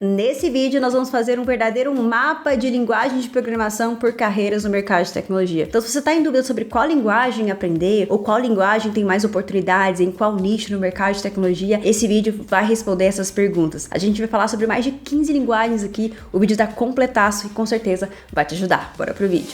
Nesse vídeo, nós vamos fazer um verdadeiro mapa de linguagem de programação por carreiras no mercado de tecnologia. Então, se você está em dúvida sobre qual linguagem aprender, ou qual linguagem tem mais oportunidades, em qual nicho no mercado de tecnologia, esse vídeo vai responder essas perguntas. A gente vai falar sobre mais de 15 linguagens aqui, o vídeo está completaço e com certeza vai te ajudar. Bora pro vídeo.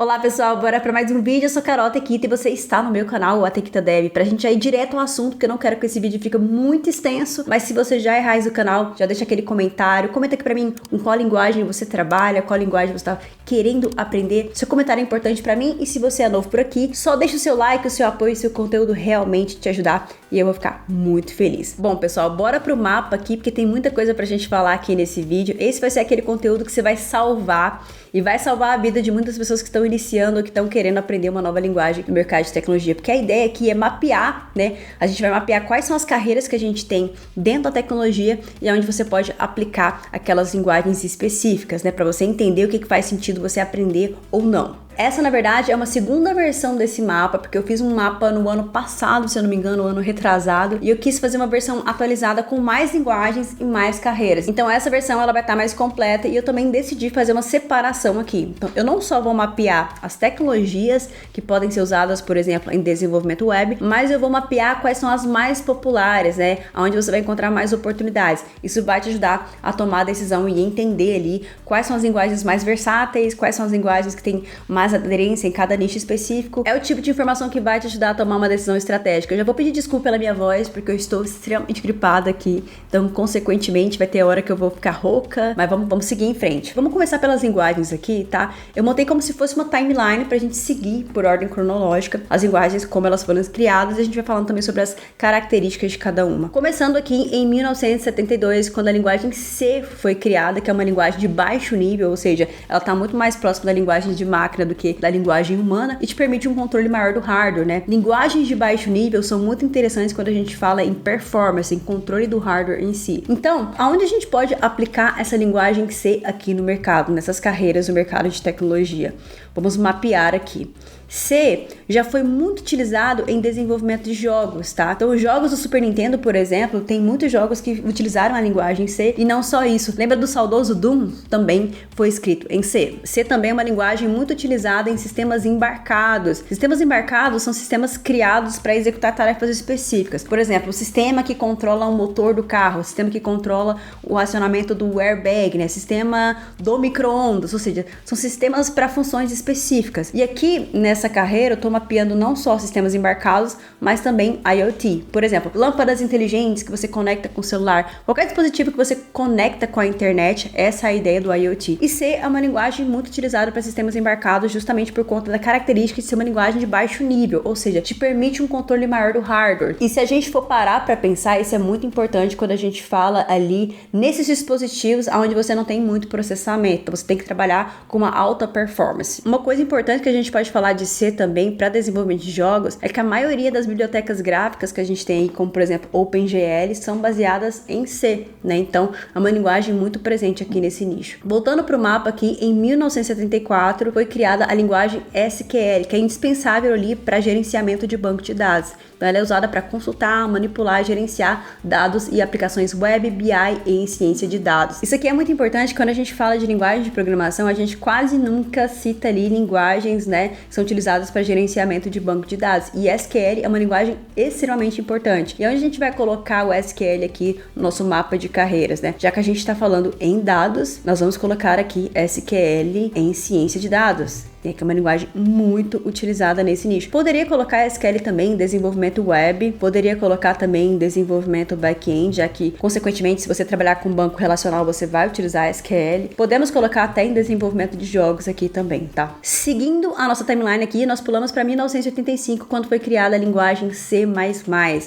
Olá pessoal, bora para mais um vídeo. Eu sou Carol Tequita e você está no meu canal, a Tequita Dev. Pra gente ir direto ao assunto, porque eu não quero que esse vídeo fique muito extenso, mas se você já é raiz do canal, já deixa aquele comentário, comenta aqui pra mim com qual linguagem você trabalha, qual linguagem você tá querendo aprender. Seu comentário é importante pra mim e se você é novo por aqui, só deixa o seu like, o seu apoio, se o conteúdo realmente te ajudar e eu vou ficar muito feliz. Bom pessoal, bora pro mapa aqui, porque tem muita coisa pra gente falar aqui nesse vídeo. Esse vai ser aquele conteúdo que você vai salvar e vai salvar a vida de muitas pessoas que estão iniciando ou que estão querendo aprender uma nova linguagem no mercado de tecnologia. Porque a ideia aqui é mapear, né? A gente vai mapear quais são as carreiras que a gente tem dentro da tecnologia e onde você pode aplicar aquelas linguagens específicas, né? Para você entender o que faz sentido você aprender ou não. Essa, na verdade, é uma segunda versão desse mapa, porque eu fiz um mapa no ano passado, se eu não me engano, no ano retrasado, e eu quis fazer uma versão atualizada com mais linguagens e mais carreiras. Então, essa versão ela vai estar mais completa e eu também decidi fazer uma separação aqui. Então, eu não só vou mapear as tecnologias que podem ser usadas, por exemplo, em desenvolvimento web, mas eu vou mapear quais são as mais populares, né? Onde você vai encontrar mais oportunidades. Isso vai te ajudar a tomar a decisão e entender ali quais são as linguagens mais versáteis, quais são as linguagens que têm mais aderência em cada nicho específico. É o tipo de informação que vai te ajudar a tomar uma decisão estratégica. Eu já vou pedir desculpa pela minha voz, porque eu estou extremamente gripada aqui, então consequentemente vai ter hora que eu vou ficar rouca, mas vamos seguir em frente. Vamos começar pelas linguagens aqui, tá? Eu montei como se fosse uma timeline pra gente seguir por ordem cronológica as linguagens, como elas foram criadas, e a gente vai falando também sobre as características de cada uma. Começando aqui em 1972, quando a linguagem C foi criada, que é uma linguagem de baixo nível, ou seja, ela tá muito mais próxima da linguagem de máquina do que da linguagem humana e te permite um controle maior do hardware, né? Linguagens de baixo nível são muito interessantes quando a gente fala em performance, em controle do hardware em si. Então, aonde a gente pode aplicar essa linguagem C aqui no mercado, nessas carreiras no mercado de tecnologia? Vamos mapear aqui. C já foi muito utilizado em desenvolvimento de jogos, tá? Então, os jogos do Super Nintendo, por exemplo, tem muitos jogos que utilizaram a linguagem C e não só isso. Lembra do saudoso Doom? Também foi escrito em C. C também é uma linguagem muito utilizada em sistemas embarcados. Sistemas embarcados são sistemas criados para executar tarefas específicas. Por exemplo, o sistema que controla o motor do carro, o sistema que controla o acionamento do airbag, né? Sistema do micro-ondas, ou seja, são sistemas para funções específicas. E aqui, nessa carreira, eu estou mapeando não só sistemas embarcados, mas também IoT. Por exemplo, lâmpadas inteligentes que você conecta com o celular, qualquer dispositivo que você conecta com a internet, essa é a ideia do IoT. E C é uma linguagem muito utilizada para sistemas embarcados justamente por conta da característica de ser uma linguagem de baixo nível, ou seja, te permite um controle maior do hardware. E se a gente for parar para pensar, isso é muito importante quando a gente fala ali nesses dispositivos onde você não tem muito processamento, então você tem que trabalhar com uma alta performance. Uma coisa importante que a gente pode falar de C também para desenvolvimento de jogos é que a maioria das bibliotecas gráficas que a gente tem aí, como por exemplo OpenGL, são baseadas em C, né? Então é uma linguagem muito presente aqui nesse nicho. Voltando para o mapa aqui, em 1974 foi criada a linguagem SQL, que é indispensável ali para gerenciamento de banco de dados. Então ela é usada para consultar, manipular e gerenciar dados e aplicações web, BI e em ciência de dados. Isso aqui é muito importante quando a gente fala de linguagem de programação, a gente quase nunca cita ali linguagens, né, que são utilizadas para gerenciamento de banco de dados. E SQL é uma linguagem extremamente importante. E onde a gente vai colocar o SQL aqui no nosso mapa de carreiras, né? Já que a gente está falando em dados, nós vamos colocar aqui SQL em ciência de dados, que é uma linguagem muito utilizada nesse nicho. Poderia colocar SQL também em desenvolvimento web, poderia colocar também em desenvolvimento back-end, já que, consequentemente, se você trabalhar com banco relacional, você vai utilizar SQL. Podemos colocar até em desenvolvimento de jogos aqui também, tá? Seguindo a nossa timeline aqui, nós pulamos para 1985, quando foi criada a linguagem C++,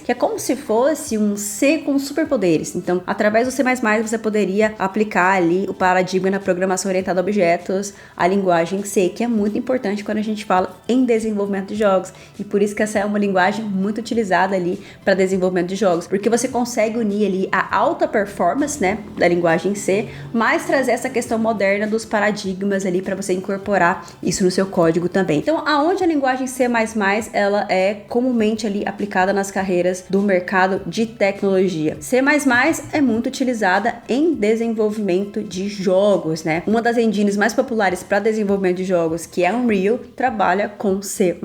que é como se fosse um C com superpoderes. Então, através do C++, você poderia aplicar ali o paradigma na programação orientada a objetos, a linguagem C, que é muito muito importante quando a gente fala em desenvolvimento de jogos, e por isso que essa é uma linguagem muito utilizada ali para desenvolvimento de jogos, porque você consegue unir ali a alta performance, né, da linguagem C, mas trazer essa questão moderna dos paradigmas ali para você incorporar isso no seu código também. Então, aonde a linguagem C++ ela é comumente ali aplicada nas carreiras do mercado de tecnologia. C++ é muito utilizada em desenvolvimento de jogos, né? Uma das engines mais populares para desenvolvimento de jogos, que é a Unreal, trabalha com C++.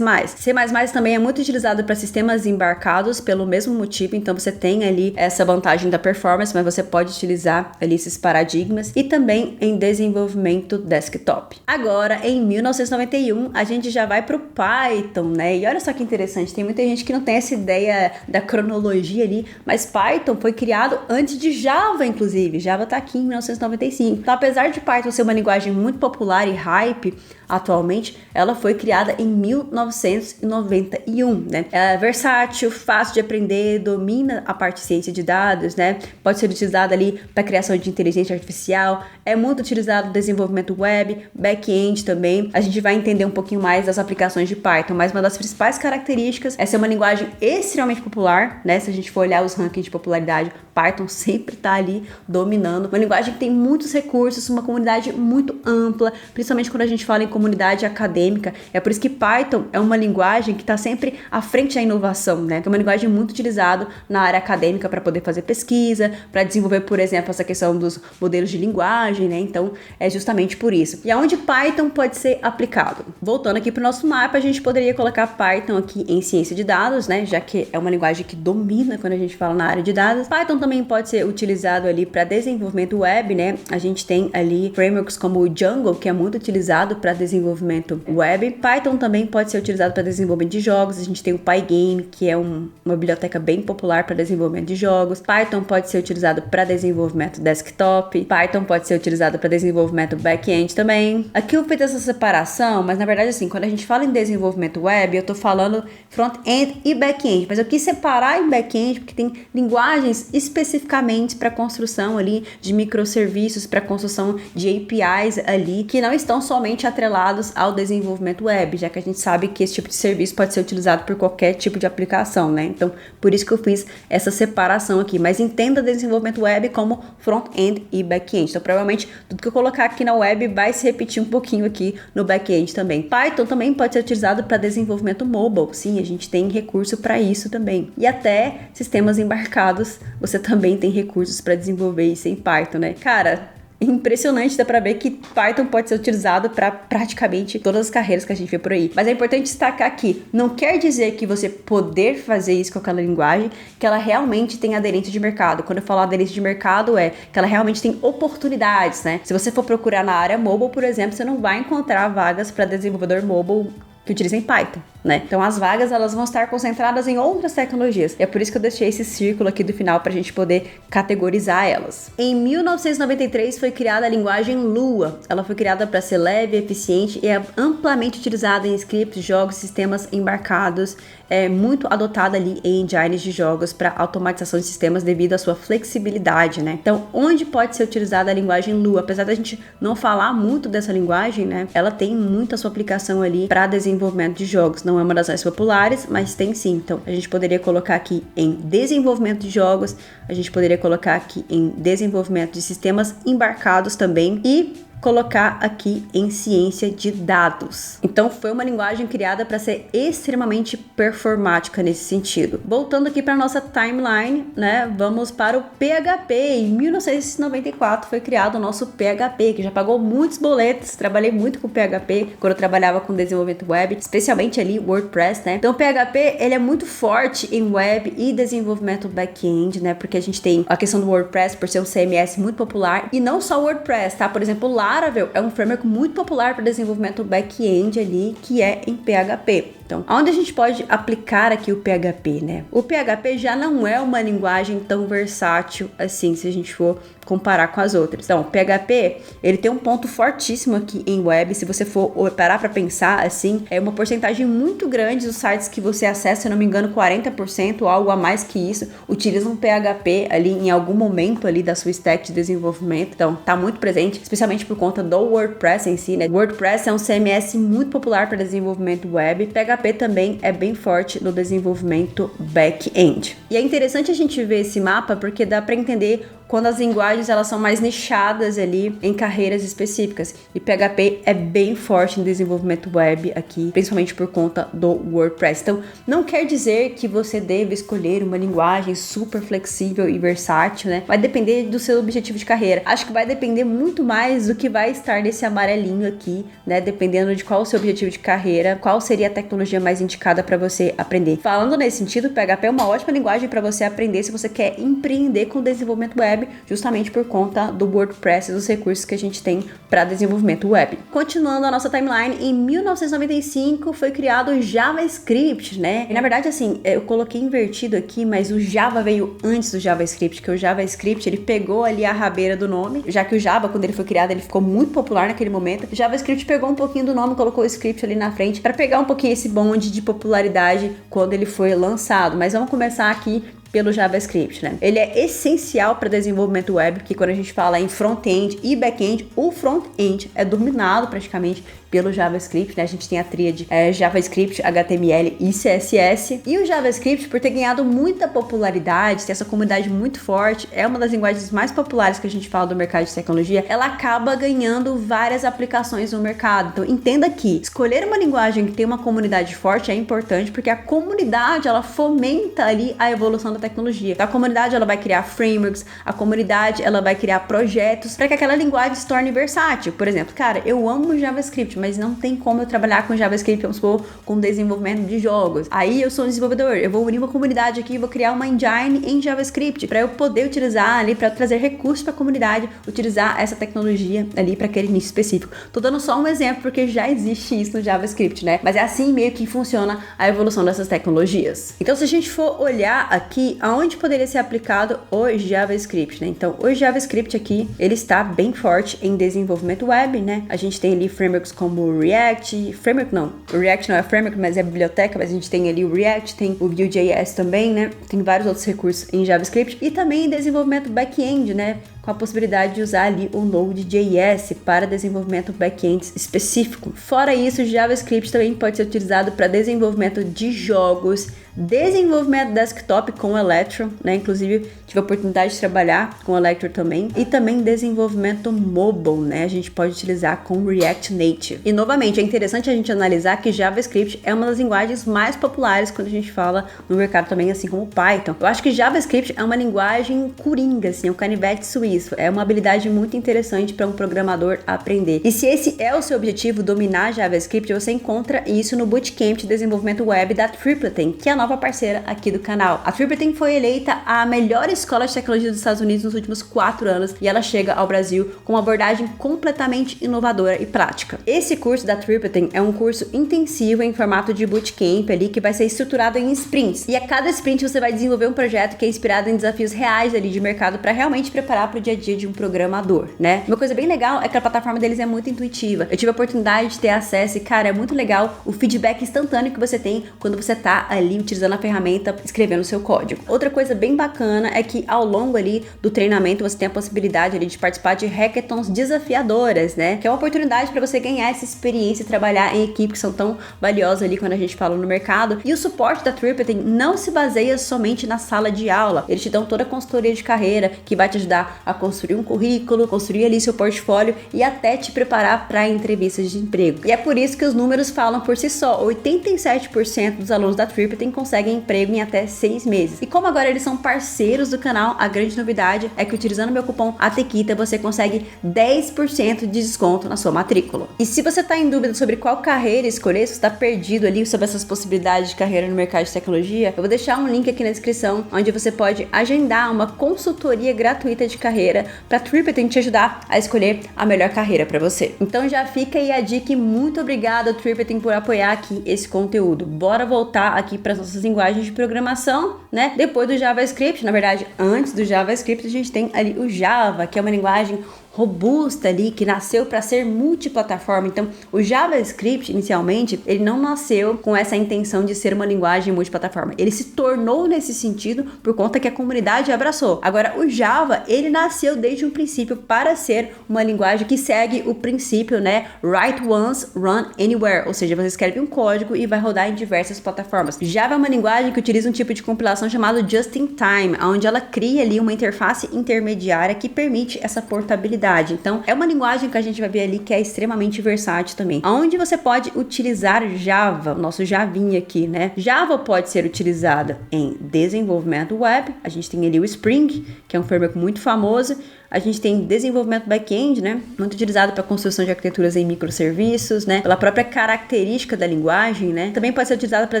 C++ também é muito utilizado para sistemas embarcados pelo mesmo motivo, então você tem ali essa vantagem da performance, mas você pode utilizar ali esses paradigmas, e também em desenvolvimento desktop. Agora, em 1991, a gente já vai pro Python, né? E olha só que interessante, tem muita gente que não tem essa ideia da cronologia ali, mas Python foi criado antes de Java, inclusive. Java tá aqui em 1995. Então, apesar de Python ser uma linguagem muito popular e hype atualmente, ela foi criada em 1991, né? É versátil, fácil de aprender, domina a parte de ciência de dados, né? Pode ser utilizada ali para criação de inteligência artificial, é muito utilizado no desenvolvimento web, back-end também. A gente vai entender um pouquinho mais das aplicações de Python, mas uma das principais características é ser uma linguagem extremamente popular, né? Se a gente for olhar os rankings de popularidade, Python sempre está ali dominando. Uma linguagem que tem muitos recursos, uma comunidade muito ampla, principalmente quando a gente fala em comunidade acadêmica. É por isso que Python é uma linguagem que está sempre à frente da inovação, né? Que é uma linguagem muito utilizada na área acadêmica para poder fazer pesquisa, para desenvolver, por exemplo, essa questão dos modelos de linguagem, né? Então, é justamente por isso. E aonde Python pode ser aplicado? Voltando aqui para o nosso mapa, a gente poderia colocar Python aqui em ciência de dados, né? Já que é uma linguagem que domina quando a gente fala na área de dados. Python também pode ser utilizado ali para desenvolvimento web, né? A gente tem ali frameworks como o Django, que é muito utilizado para desenvolvimento web. Python também pode ser utilizado para desenvolvimento de jogos. A gente tem o Pygame, que é uma biblioteca bem popular para desenvolvimento de jogos. Python pode ser utilizado para desenvolvimento desktop. Python pode ser utilizado para desenvolvimento back-end também. Aqui eu fiz essa separação, mas na verdade assim, quando a gente fala em desenvolvimento web, eu tô falando front-end e back-end, mas eu quis separar em back-end porque tem linguagens especificamente para construção ali de microserviços, para construção de APIs ali, que não estão somente atrelados ao desenvolvimento web, já que a gente sabe que esse tipo de serviço pode ser utilizado por qualquer tipo de aplicação, né? Então, por isso que eu fiz essa separação aqui, mas entenda desenvolvimento web como front-end e back-end. Então, provavelmente, tudo que eu colocar aqui na web vai se repetir um pouquinho aqui no back-end também. Python também pode ser utilizado para desenvolvimento mobile, sim, a gente tem recurso para isso também. E até sistemas embarcados, você também tem recursos para desenvolver isso em Python, né? Cara, impressionante, dá pra ver que Python pode ser utilizado para praticamente todas as carreiras que a gente vê por aí. Mas é importante destacar aqui, não quer dizer que você poder fazer isso com aquela linguagem, que ela realmente tem aderência de mercado. Quando eu falo aderência de mercado, é que ela realmente tem oportunidades, né? Se você for procurar na área mobile, por exemplo, você não vai encontrar vagas para desenvolvedor mobile que utilizem Python, né? Então as vagas elas vão estar concentradas em outras tecnologias. E é por isso que eu deixei esse círculo aqui do final para a gente poder categorizar elas. Em 1993 foi criada a linguagem Lua. Ela foi criada para ser leve, eficiente e é amplamente utilizada em scripts, jogos, sistemas embarcados. É muito adotada ali em engines de jogos para automatização de sistemas devido à sua flexibilidade, né? Então, onde pode ser utilizada a linguagem Lua? Apesar da gente não falar muito dessa linguagem, né? Ela tem muita sua aplicação ali para desenvolvimento de jogos. Não é uma das mais populares, mas tem sim. Então, a gente poderia colocar aqui em desenvolvimento de jogos, a gente poderia colocar aqui em desenvolvimento de sistemas embarcados também e colocar aqui em ciência de dados. Então foi uma linguagem criada para ser extremamente performática nesse sentido. Voltando aqui para nossa timeline, né? Vamos para o PHP. Em 1994 foi criado o nosso PHP, que já pagou muitos boletos. Trabalhei muito com PHP quando eu trabalhava com desenvolvimento web, especialmente ali WordPress, né? Então o PHP ele é muito forte em web e desenvolvimento back-end, né? Porque a gente tem a questão do WordPress por ser um CMS muito popular e não só o WordPress, tá? Por exemplo, Laravel é um framework muito popular para desenvolvimento back-end ali, que é em PHP. Então, aonde a gente pode aplicar aqui o PHP, né? O PHP já não é uma linguagem tão versátil assim, se a gente for comparar com as outras. Então, PHP, ele tem um ponto fortíssimo aqui em web. Se você for parar para pensar assim, é uma porcentagem muito grande dos sites que você acessa, se eu não me engano, 40% ou algo a mais que isso, utilizam PHP ali em algum momento ali da sua stack de desenvolvimento. Então, tá muito presente, especialmente por conta do WordPress em si, né? WordPress é um CMS muito popular para desenvolvimento web. PHP também é bem forte no desenvolvimento back-end. E é interessante a gente ver esse mapa porque dá para entender quando as linguagens elas são mais nichadas ali em carreiras específicas. E PHP é bem forte em desenvolvimento web aqui, principalmente por conta do WordPress. Então, não quer dizer que você deve escolher uma linguagem super flexível e versátil, né? Vai depender do seu objetivo de carreira. Acho que vai depender muito mais do que vai estar nesse amarelinho aqui, né? Dependendo de qual o seu objetivo de carreira, qual seria a tecnologia mais indicada para você aprender. Falando nesse sentido, PHP é uma ótima linguagem para você aprender se você quer empreender com desenvolvimento web, justamente por conta do WordPress e dos recursos que a gente tem para desenvolvimento web. Continuando a nossa timeline, em 1995 foi criado o JavaScript, né? E na verdade, assim, eu coloquei invertido aqui, mas o Java veio antes do JavaScript, que o JavaScript, ele pegou ali a rabeira do nome, já que o Java, quando ele foi criado, ele ficou muito popular naquele momento. O JavaScript pegou um pouquinho do nome, colocou o script ali na frente, para pegar um pouquinho esse bonde de popularidade quando ele foi lançado. Mas vamos começar aqui pelo JavaScript, né? Ele é essencial para desenvolvimento web, porque quando a gente fala em front-end e back-end, o front-end é dominado praticamente pelo JavaScript, né? A gente tem a tríade JavaScript, HTML e CSS. E o JavaScript, por ter ganhado muita popularidade, ter essa comunidade muito forte, é uma das linguagens mais populares que a gente fala do mercado de tecnologia, ela acaba ganhando várias aplicações no mercado. Então, entenda que escolher uma linguagem que tem uma comunidade forte é importante, porque a comunidade, ela fomenta ali a evolução da tecnologia. Então, a comunidade, ela vai criar frameworks, a comunidade, ela vai criar projetos para que aquela linguagem se torne versátil. Por exemplo, cara, eu amo JavaScript, mas não tem como eu trabalhar com JavaScript, vamos supor, com desenvolvimento de jogos. Aí eu sou um desenvolvedor, eu vou unir uma comunidade aqui, vou criar uma engine em JavaScript para eu poder utilizar ali, para trazer recursos para a comunidade, utilizar essa tecnologia ali para aquele nicho específico. Tô dando só um exemplo porque já existe isso no JavaScript, né? Mas é assim meio que funciona a evolução dessas tecnologias. Então, se a gente for olhar aqui, aonde poderia ser aplicado o JavaScript, né? Então, o JavaScript aqui, ele está bem forte em desenvolvimento web, né? A gente tem ali frameworks como React, framework não, o React não é framework, mas é biblioteca, mas a gente tem ali o React, tem o Vue.js também, né? Tem vários outros recursos em JavaScript e também em desenvolvimento back-end, né? Com a possibilidade de usar ali o Node.js para desenvolvimento back-end específico. Fora isso, o JavaScript também pode ser utilizado para desenvolvimento de jogos, desenvolvimento desktop com Electron, né? Inclusive, tive a oportunidade de trabalhar com Electron também. E também desenvolvimento mobile, né? A gente pode utilizar com React Native. E, novamente, é interessante a gente analisar que JavaScript é uma das linguagens mais populares quando a gente fala no mercado também, assim como o Python. Eu acho que JavaScript é uma linguagem coringa, assim, um canivete suíço. É uma habilidade muito interessante para um programador aprender. E se esse é o seu objetivo, dominar JavaScript, você encontra isso no Bootcamp de Desenvolvimento Web da Tripleton, que é a nova parceira aqui do canal. A Tripleton foi eleita a melhor escola de tecnologia dos Estados Unidos nos últimos 4 anos e ela chega ao Brasil com uma abordagem completamente inovadora e prática. Esse curso da Tripleton é um curso intensivo em formato de Bootcamp ali, que vai ser estruturado em sprints. E a cada sprint você vai desenvolver um projeto que é inspirado em desafios reais ali de mercado para realmente preparar para o dia a dia de um programador, né? Uma coisa bem legal é que a plataforma deles é muito intuitiva. Eu tive a oportunidade de ter acesso e, cara, é muito legal o feedback instantâneo que você tem quando você tá ali utilizando a ferramenta, escrevendo o seu código. Outra coisa bem bacana é que ao longo ali do treinamento você tem a possibilidade ali de participar de hackathons desafiadoras, né? Que é uma oportunidade para você ganhar essa experiência e trabalhar em equipes que são tão valiosas ali quando a gente fala no mercado. E o suporte da Tripleton não se baseia somente na sala de aula. Eles te dão toda a consultoria de carreira que vai te ajudar a construir um currículo, construir ali seu portfólio e até te preparar para entrevistas de emprego. E é por isso que os números falam por si só. 87% dos alunos da Tripleton conseguem emprego em até 6 meses. E como agora eles são parceiros do canal, a grande novidade é que utilizando meu cupom ATEQUITA você consegue 10% de desconto na sua matrícula. E se você está em dúvida sobre qual carreira escolher, se você está perdido ali sobre essas possibilidades de carreira no mercado de tecnologia, eu vou deixar um link aqui na descrição onde você pode agendar uma consultoria gratuita de carreira carreira, para Trippleton te ajudar a escolher a melhor carreira para você. Então já fica aí a dica e muito obrigada, Trippleton, por apoiar aqui esse conteúdo. Bora voltar aqui para as nossas linguagens de programação, né? Depois do JavaScript, na verdade, antes do JavaScript, a gente tem ali o Java, que é uma linguagem robusta ali, que nasceu para ser multiplataforma. Então, o JavaScript, inicialmente, ele não nasceu com essa intenção de ser uma linguagem multiplataforma. Ele se tornou nesse sentido por conta que a comunidade abraçou. Agora, o Java, ele nasceu desde o princípio para ser uma linguagem que segue o princípio, né? Write once, run anywhere. Ou seja, você escreve um código e vai rodar em diversas plataformas. Java é uma linguagem que utiliza um tipo de compilação chamado just-in-time, onde ela cria ali uma interface intermediária que permite essa portabilidade. Então, é uma linguagem que a gente vai ver ali que é extremamente versátil também. Onde você pode utilizar Java, o nosso Javinha aqui, né? Java pode ser utilizada em desenvolvimento web. A gente tem ali o Spring, que é um framework muito famoso. A gente tem desenvolvimento back-end, né? Muito utilizado para construção de arquiteturas em microserviços, né? Pela própria característica da linguagem, né? Também pode ser utilizado para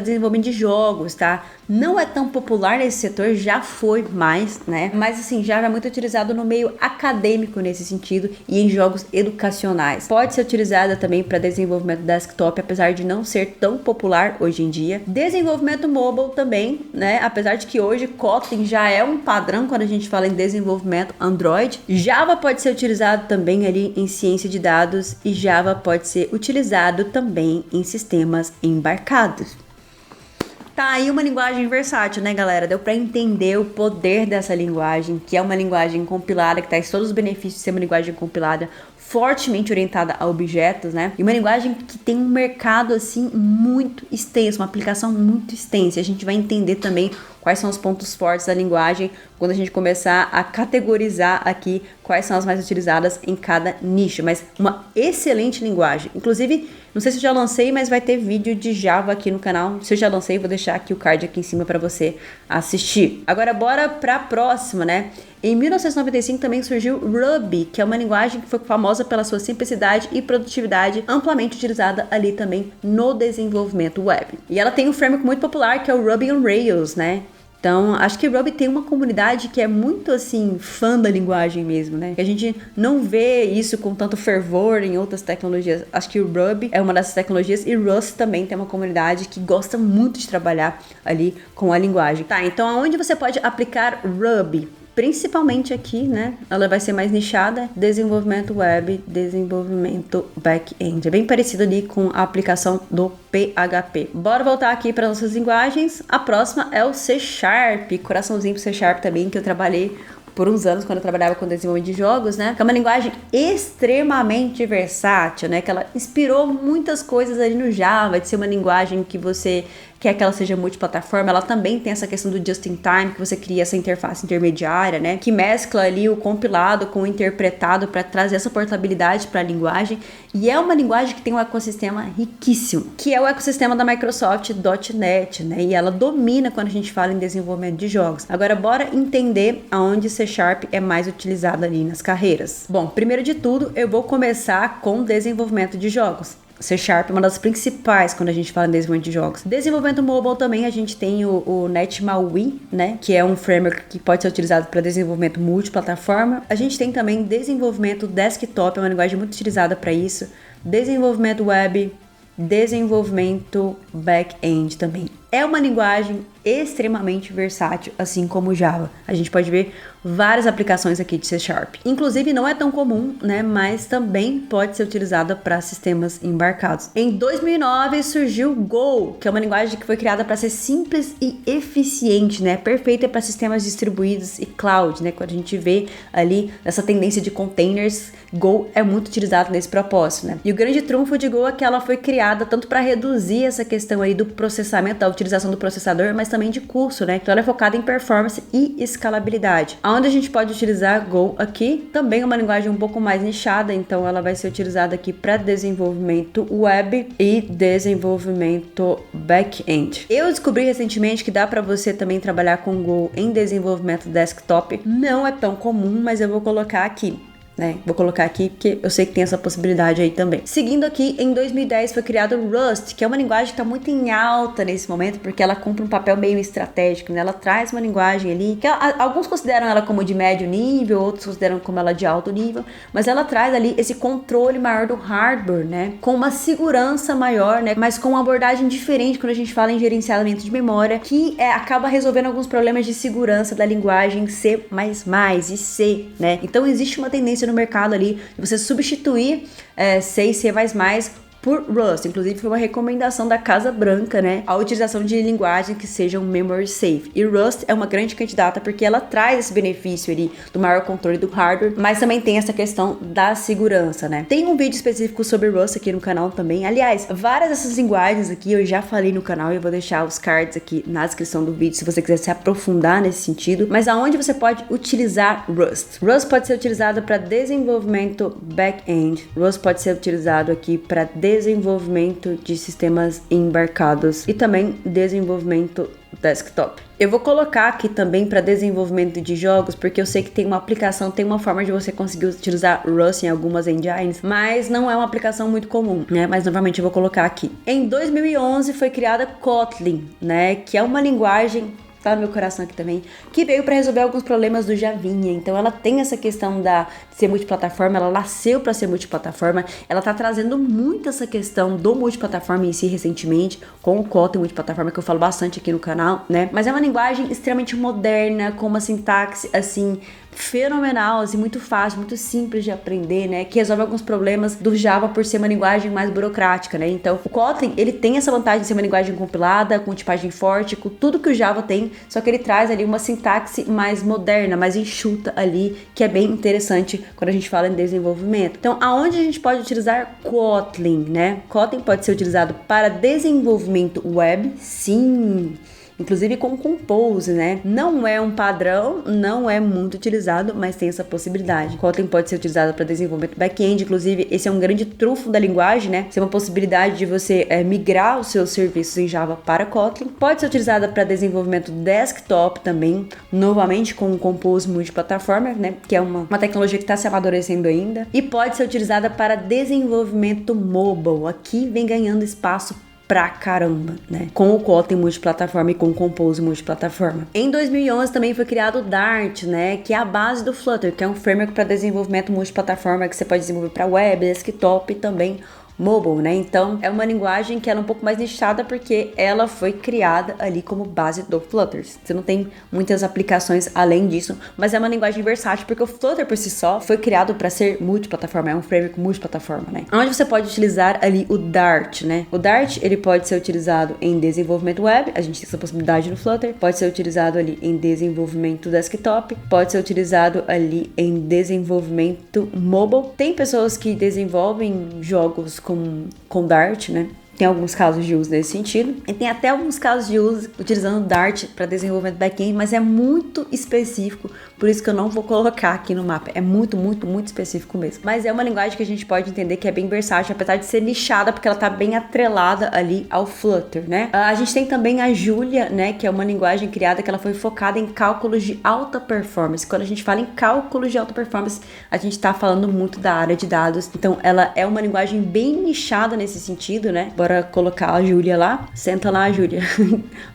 desenvolvimento de jogos, tá? Não é tão popular nesse setor, já foi mais, né? Mas assim, já é muito utilizado no meio acadêmico nesse sentido e em jogos educacionais. Pode ser utilizada também para desenvolvimento desktop, apesar de não ser tão popular hoje em dia. Desenvolvimento mobile também, né? Apesar de que hoje Kotlin já é um padrão quando a gente fala em desenvolvimento Android. Java pode ser utilizado também ali em ciência de dados e Java pode ser utilizado também em sistemas embarcados. Tá aí uma linguagem versátil, né, galera? Deu pra entender o poder dessa linguagem, que é uma linguagem compilada, que traz todos os benefícios de ser uma linguagem compilada, fortemente orientada a objetos, né? E uma linguagem que tem um mercado, assim, muito extenso, uma aplicação muito extensa. A gente vai entender também quais são os pontos fortes da linguagem quando a gente começar a categorizar aqui quais são as mais utilizadas em cada nicho. Mas uma excelente linguagem. Inclusive, não sei se eu já lancei, mas vai ter vídeo de Java aqui no canal. Se eu já lancei, vou deixar aqui o card aqui em cima para você assistir. Agora, bora para a próxima, né? Em 1995 também surgiu Ruby, que é uma linguagem que foi famosa pela sua simplicidade e produtividade, amplamente utilizada ali também no desenvolvimento web. E ela tem um framework muito popular que é o Ruby on Rails, né? Então, acho que Ruby tem uma comunidade que é muito, assim, fã da linguagem mesmo, né? Que a gente não vê isso com tanto fervor em outras tecnologias. Acho que o Ruby é uma dessas tecnologias e Rust também tem uma comunidade que gosta muito de trabalhar ali com a linguagem. Tá, então aonde você pode aplicar Ruby? Principalmente aqui, né? Ela vai ser mais nichada, desenvolvimento web, desenvolvimento back-end. É bem parecido ali com a aplicação do PHP. Bora voltar aqui para nossas linguagens. A próxima é o C#, coraçãozinho pro C# também, que eu trabalhei por uns anos quando eu trabalhava com desenvolvimento de jogos, né? Que é uma linguagem extremamente versátil, né? Que ela inspirou muitas coisas ali no Java, de ser uma linguagem que você quer que ela seja multiplataforma. Ela também tem essa questão do just-in-time, que você cria essa interface intermediária, né? Que mescla ali o compilado com o interpretado para trazer essa portabilidade para a linguagem. E é uma linguagem que tem um ecossistema riquíssimo, que é o ecossistema da Microsoft .NET, né? E ela domina quando a gente fala em desenvolvimento de jogos. Agora, bora entender aonde C# é mais utilizado ali nas carreiras. Bom, primeiro de tudo, eu vou começar com desenvolvimento de jogos. C# é uma das principais quando a gente fala em desenvolvimento de jogos. Desenvolvimento mobile também a gente tem o NetMaui, né? Que é um framework que pode ser utilizado para desenvolvimento multiplataforma. A gente tem também desenvolvimento desktop, é uma linguagem muito utilizada para isso. Desenvolvimento web, desenvolvimento back-end também. É uma linguagem extremamente versátil, assim como o Java. A gente pode ver várias aplicações aqui de C#. Inclusive, não é tão comum, né? Mas também pode ser utilizada para sistemas embarcados. Em 2009, surgiu Go, que é uma linguagem que foi criada para ser simples e eficiente, né? Perfeita para sistemas distribuídos e cloud, né? Quando a gente vê ali essa tendência de containers, Go é muito utilizado nesse propósito, né? E o grande trunfo de Go é que ela foi criada tanto para reduzir essa questão aí do processamento, da utilização do processador, mas também de curso, né? Então ela é focada em performance e escalabilidade. Onde a gente pode utilizar Go aqui, também é uma linguagem um pouco mais nichada, então ela vai ser utilizada aqui para desenvolvimento web e desenvolvimento back-end. Eu descobri recentemente que dá para você também trabalhar com Go em desenvolvimento desktop. Não é tão comum, mas eu vou colocar aqui. né? Vou colocar aqui porque eu sei que tem essa possibilidade aí também. Seguindo aqui, em 2010 foi criado o Rust, que é uma linguagem que tá muito em alta nesse momento, porque ela cumpre um papel meio estratégico, né? Ela traz uma linguagem ali, que alguns consideram ela como de médio nível, outros consideram como ela de alto nível, mas ela traz ali esse controle maior do hardware, né? Com uma segurança maior, né? Mas com uma abordagem diferente quando a gente fala em gerenciamento de memória, que acaba resolvendo alguns problemas de segurança da linguagem C++ e C, né? Então existe uma tendência no mercado ali de você substituir C e C++ por Rust. Inclusive foi uma recomendação da Casa Branca, né, a utilização de linguagens que sejam memory safe. E Rust é uma grande candidata porque ela traz esse benefício ali do maior controle do hardware, mas também tem essa questão da segurança, né. Tem um vídeo específico sobre Rust aqui no canal também. Aliás, várias dessas linguagens aqui eu já falei no canal e eu vou deixar os cards aqui na descrição do vídeo se você quiser se aprofundar nesse sentido. Mas aonde você pode utilizar Rust? Rust pode ser utilizado para desenvolvimento back-end. Rust pode ser utilizado aqui para desenvolvimento de sistemas embarcados e também desenvolvimento desktop. Eu vou colocar aqui também para desenvolvimento de jogos, porque eu sei que tem uma aplicação, tem uma forma de você conseguir utilizar Rust em algumas engines, mas não é uma aplicação muito comum, né? Mas novamente eu vou colocar aqui. Em 2011 foi criada Kotlin, né? Que é uma linguagem, tá no meu coração aqui também, que veio para resolver alguns problemas do Javinha. Então ela tem essa questão de ser multiplataforma, ela nasceu para ser multiplataforma, ela tá trazendo muito essa questão do multiplataforma em si recentemente, com o Kotlin multiplataforma, que eu falo bastante aqui no canal, né? Mas é uma linguagem extremamente moderna, com uma sintaxe, assim, fenomenal, assim, muito fácil, muito simples de aprender, né, que resolve alguns problemas do Java por ser uma linguagem mais burocrática, né. Então o Kotlin, ele tem essa vantagem de ser uma linguagem compilada, com tipagem forte, com tudo que o Java tem, só que ele traz ali uma sintaxe mais moderna, mais enxuta ali, que é bem interessante quando a gente fala em desenvolvimento. Então aonde a gente pode utilizar Kotlin, né? Kotlin pode ser utilizado para desenvolvimento web, sim, inclusive com Compose, né? Não é um padrão, não é muito utilizado, mas tem essa possibilidade. Kotlin pode ser utilizado para desenvolvimento back-end, inclusive esse é um grande trunfo da linguagem, né? Ser uma possibilidade de você migrar os seus serviços em Java para Kotlin. Pode ser utilizada para desenvolvimento desktop também, novamente com o Compose multiplataforma, né? Que é uma tecnologia que está se amadurecendo ainda. E pode ser utilizada para desenvolvimento mobile. Aqui vem ganhando espaço pra caramba, né? Com o Kotlin multiplataforma e com o Compose multiplataforma. Em 2011 também foi criado o Dart, né? Que é a base do Flutter, que é um framework para desenvolvimento multiplataforma que você pode desenvolver para web, desktop e também mobile, né? Então é uma linguagem que ela é um pouco mais nichada porque ela foi criada ali como base do Flutter. Você não tem muitas aplicações além disso, mas é uma linguagem versátil porque o Flutter por si só foi criado para ser multiplataforma, é um framework multiplataforma, né? Onde você pode utilizar ali o Dart, né? O Dart, ele pode ser utilizado em desenvolvimento web, a gente tem essa possibilidade no Flutter, pode ser utilizado ali em desenvolvimento desktop, pode ser utilizado ali em desenvolvimento mobile. Tem pessoas que desenvolvem jogos com Dart, né? Tem alguns casos de uso nesse sentido. E tem até alguns casos de uso utilizando Dart para desenvolvimento back-end, mas é muito específico, por isso que eu não vou colocar aqui no mapa. É muito, muito, muito específico mesmo. Mas é uma linguagem que a gente pode entender que é bem versátil, apesar de ser nichada, porque ela tá bem atrelada ali ao Flutter, né? A gente tem também a Julia, né? Que é uma linguagem criada que ela foi focada em cálculos de alta performance. Quando a gente fala em cálculos de alta performance, a gente tá falando muito da área de dados. Então, ela é uma linguagem bem nichada nesse sentido, né? Bora colocar a Júlia lá. Senta lá, Júlia.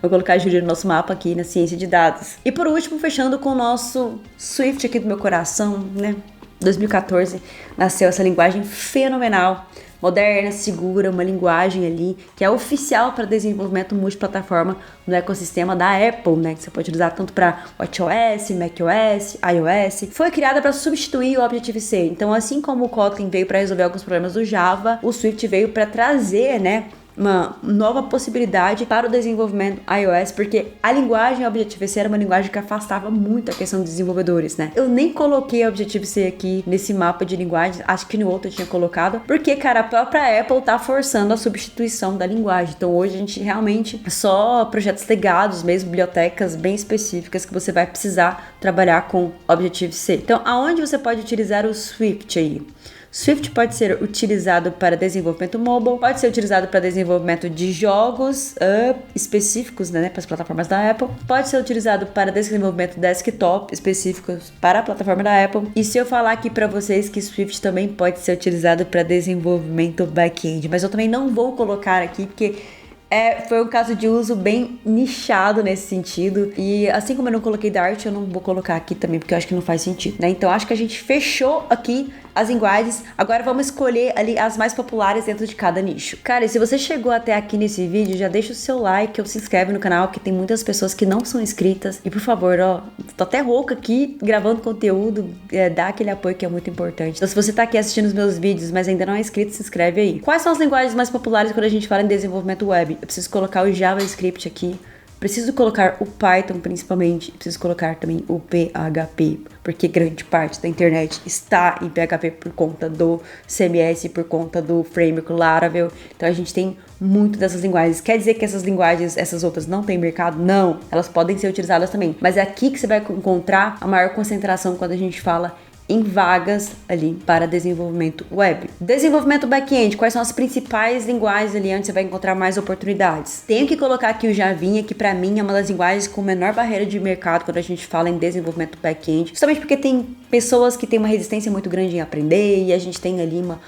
Vou colocar a Júlia no nosso mapa aqui na ciência de dados. E por último, fechando com o nosso Swift aqui do meu coração, né? 2014 nasceu essa linguagem fenomenal, moderna, segura, uma linguagem ali que é oficial para desenvolvimento multiplataforma no ecossistema da Apple, né? Que você pode utilizar tanto para WatchOS, macOS, iOS. Foi criada para substituir o Objective-C. Então, assim como o Kotlin veio para resolver alguns problemas do Java, o Swift veio para trazer, né, uma nova possibilidade para o desenvolvimento iOS, porque a linguagem Objective-C era uma linguagem que afastava muito a questão dos desenvolvedores, né? Eu nem coloquei Objective-C aqui nesse mapa de linguagens, acho que no outro eu tinha colocado, porque, cara, a própria Apple tá forçando a substituição da linguagem. Então hoje a gente realmente só projetos legados mesmo, bibliotecas bem específicas que você vai precisar trabalhar com Objective-C. Então, aonde você pode utilizar o Swift aí? Swift pode ser utilizado para desenvolvimento mobile, pode ser utilizado para desenvolvimento de jogos específicos, né, para as plataformas da Apple, pode ser utilizado para desenvolvimento desktop específicos para a plataforma da Apple. E se eu falar aqui para vocês que Swift também pode ser utilizado para desenvolvimento back-end, mas eu também não vou colocar aqui porque foi um caso de uso bem nichado nesse sentido. E assim como eu não coloquei Dart, eu não vou colocar aqui também, porque eu acho que não faz sentido, né? Então acho que a gente fechou aqui as linguagens. Agora vamos escolher ali as mais populares dentro de cada nicho. Cara, e se você chegou até aqui nesse vídeo, já deixa o seu like ou se inscreve no canal, que tem muitas pessoas que não são inscritas. E por favor, tô até rouca aqui gravando conteúdo, dá aquele apoio que é muito importante. Então se você tá aqui assistindo os meus vídeos, mas ainda não é inscrito, se inscreve aí. Quais são as linguagens mais populares quando a gente fala em desenvolvimento web? Eu preciso colocar o JavaScript aqui. Preciso colocar o Python principalmente, preciso colocar também o PHP, porque grande parte da internet está em PHP por conta do CMS, por conta do framework Laravel. Então a gente tem muito dessas linguagens. Quer dizer que essas linguagens, essas outras não têm mercado? Não, elas podem ser utilizadas também. Mas é aqui que você vai encontrar a maior concentração quando a gente fala em vagas ali para desenvolvimento web. Desenvolvimento back-end, quais são as principais linguagens ali onde você vai encontrar mais oportunidades? Tenho que colocar aqui o Javinha, que para mim é uma das linguagens com menor barreira de mercado quando a gente fala em desenvolvimento back-end, justamente porque tem pessoas que têm uma resistência muito grande em aprender e a gente tem ali uma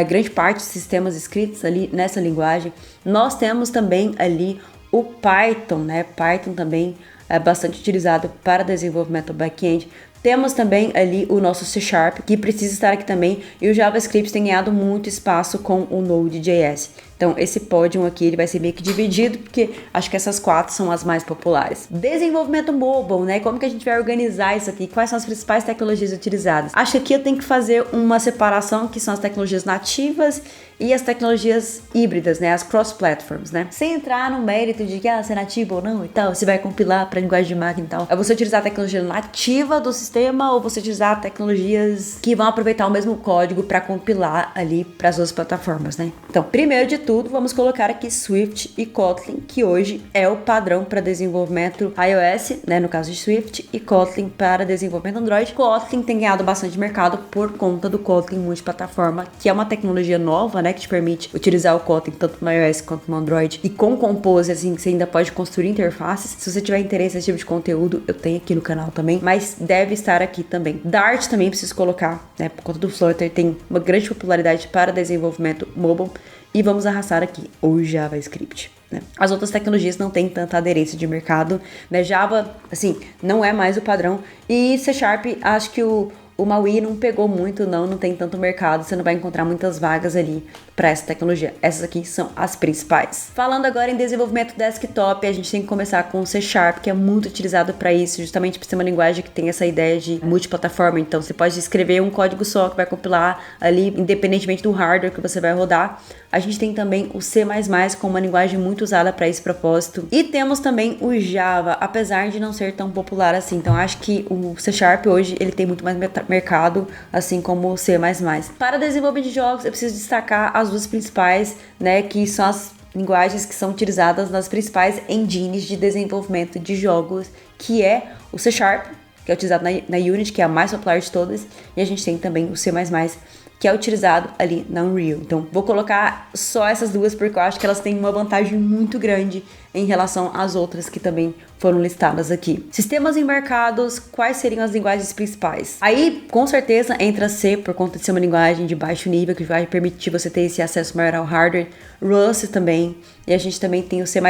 grande parte de sistemas escritos ali nessa linguagem. Nós temos também ali o Python, né? Python também é bastante utilizado para desenvolvimento back-end. Temos também ali o nosso C#, que precisa estar aqui também, e o JavaScript tem ganhado muito espaço com o Node.js. Então, esse pódio aqui ele vai ser meio que dividido, porque acho que essas 4 são as mais populares. Desenvolvimento mobile, né? Como que a gente vai organizar isso aqui? Quais são as principais tecnologias utilizadas? Acho que aqui eu tenho que fazer uma separação, que são as tecnologias nativas e as tecnologias híbridas, né? As cross-platforms, né? Sem entrar no mérito de que se é nativo ou não e tal, se vai compilar para linguagem de máquina e tal. É você utilizar a tecnologia nativa do sistema ou você utilizar tecnologias que vão aproveitar o mesmo código para compilar ali para as outras plataformas, né? Então, primeiro de tudo, vamos colocar aqui Swift e Kotlin, que hoje é o padrão para desenvolvimento iOS, né? No caso de Swift, e Kotlin para desenvolvimento Android. Kotlin tem ganhado bastante mercado por conta do Kotlin multiplataforma, que é uma tecnologia nova, né? Que te permite utilizar o Kotlin tanto no iOS quanto no Android. E com Compose, assim, você ainda pode construir interfaces. Se você tiver interesse nesse tipo de conteúdo, eu tenho aqui no canal também, mas deve estar aqui também. Dart também preciso colocar, né? Por conta do Flutter, tem uma grande popularidade para desenvolvimento mobile. E vamos arrastar aqui o JavaScript, né? As outras tecnologias não têm tanta aderência de mercado, né? Java, assim, não é mais o padrão. E C#, acho que o MAUI não pegou muito, não tem tanto mercado, você não vai encontrar muitas vagas ali para essa tecnologia. Essas aqui são as principais. Falando agora em desenvolvimento desktop, a gente tem que começar com o C#, que é muito utilizado para isso, justamente por ser uma linguagem que tem essa ideia de multiplataforma. Então você pode escrever um código só que vai compilar ali, independentemente do hardware que você vai rodar. A gente tem também o C++, como uma linguagem muito usada para esse propósito. E temos também o Java, apesar de não ser tão popular assim. Então acho que o C# hoje ele tem muito mais mercado, assim como o C++. Para desenvolvimento de jogos, eu preciso destacar as duas principais, né, que são as linguagens que são utilizadas nas principais engines de desenvolvimento de jogos, que é o C#, que é utilizado na Unity, que é a mais popular de todas, e a gente tem também o C++, que é utilizado ali na Unreal. Então, vou colocar só essas duas porque eu acho que elas têm uma vantagem muito grande em relação às outras que também foram listadas aqui. Sistemas embarcados, quais seriam as linguagens principais? Aí, com certeza, entra C, por conta de ser uma linguagem de baixo nível, que vai permitir você ter esse acesso maior ao hardware. Rust também. E a gente também tem o C++,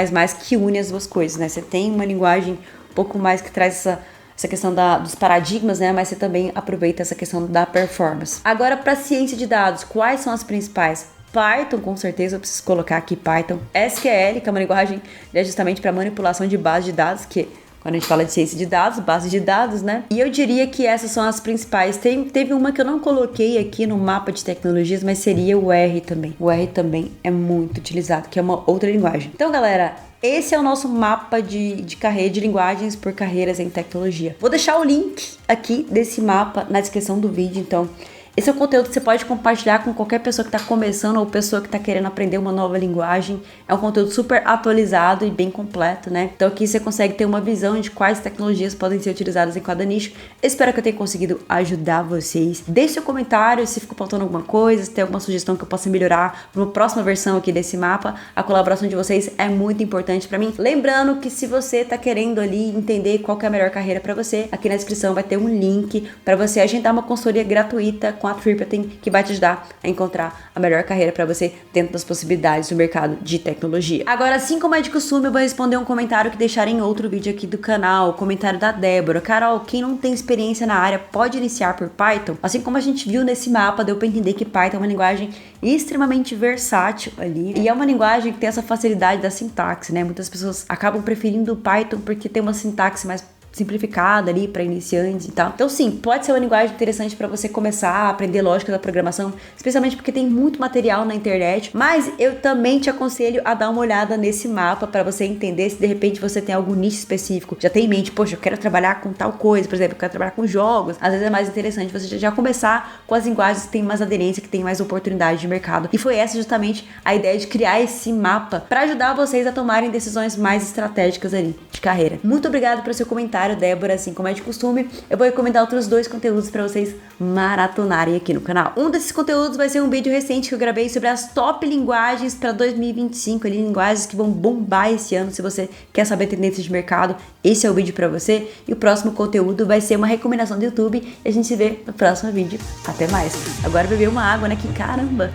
que une as duas coisas, né? Você tem uma linguagem um pouco mais que traz essa questão dos paradigmas, né? Mas você também aproveita essa questão da performance. Agora, para ciência de dados, quais são as principais? Python, com certeza, eu preciso colocar aqui Python. SQL, que é uma linguagem justamente para manipulação de base de dados, que quando a gente fala de ciência de dados, base de dados, né? E eu diria que essas são as principais. Teve uma que eu não coloquei aqui no mapa de tecnologias, mas seria o R também. O R também é muito utilizado, que é uma outra linguagem. Então, galera, esse é o nosso mapa de carreira de linguagens por carreiras em tecnologia. Vou deixar o link aqui desse mapa na descrição do vídeo, então Esse é um conteúdo que você pode compartilhar com qualquer pessoa que está começando ou pessoa que está querendo aprender uma nova linguagem. É um conteúdo super atualizado e bem completo, né? Então aqui você consegue ter uma visão de quais tecnologias podem ser utilizadas em cada nicho. Espero que eu tenha conseguido ajudar vocês. Deixe seu comentário se ficou faltando alguma coisa, se tem alguma sugestão que eu possa melhorar para uma próxima versão aqui desse mapa. A colaboração de vocês é muito importante para mim. Lembrando que se você está querendo ali entender qual que é a melhor carreira para você, aqui na descrição vai ter um link para você agendar uma consultoria gratuita com a Tripating, que vai te ajudar a encontrar a melhor carreira para você dentro das possibilidades do mercado de tecnologia. Agora, assim como é de costume, eu vou responder um comentário que deixaram em outro vídeo aqui do canal, o comentário da Débora. Carol, quem não tem experiência na área pode iniciar por Python? Assim como a gente viu nesse mapa, deu para entender que Python é uma linguagem extremamente versátil ali, e é uma linguagem que tem essa facilidade da sintaxe, né? Muitas pessoas acabam preferindo o Python porque tem uma sintaxe mais simplificada ali para iniciantes e tal. Então sim, pode ser uma linguagem interessante para você começar a aprender lógica da programação, especialmente porque tem muito material na internet, mas eu também te aconselho a dar uma olhada nesse mapa para você entender se de repente você tem algum nicho específico, já tem em mente, poxa, eu quero trabalhar com tal coisa, por exemplo, eu quero trabalhar com jogos. Às vezes é mais interessante você já começar com as linguagens que tem mais aderência, que tem mais oportunidade de mercado. E foi essa justamente a ideia de criar esse mapa para ajudar vocês a tomarem decisões mais estratégicas ali de carreira. Muito obrigado pelo seu comentário, Débora. Assim como é de costume, eu vou recomendar outros 2 conteúdos para vocês maratonarem aqui no canal. Um desses conteúdos vai ser um vídeo recente que eu gravei sobre as top linguagens para 2025, ali, linguagens que vão bombar esse ano. Se você quer saber tendências de mercado, esse é o vídeo para você. E o próximo conteúdo vai ser uma recomendação do YouTube e a gente se vê no próximo vídeo. Até mais. Agora beber uma água, né? Que caramba!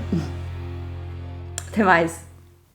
Até mais.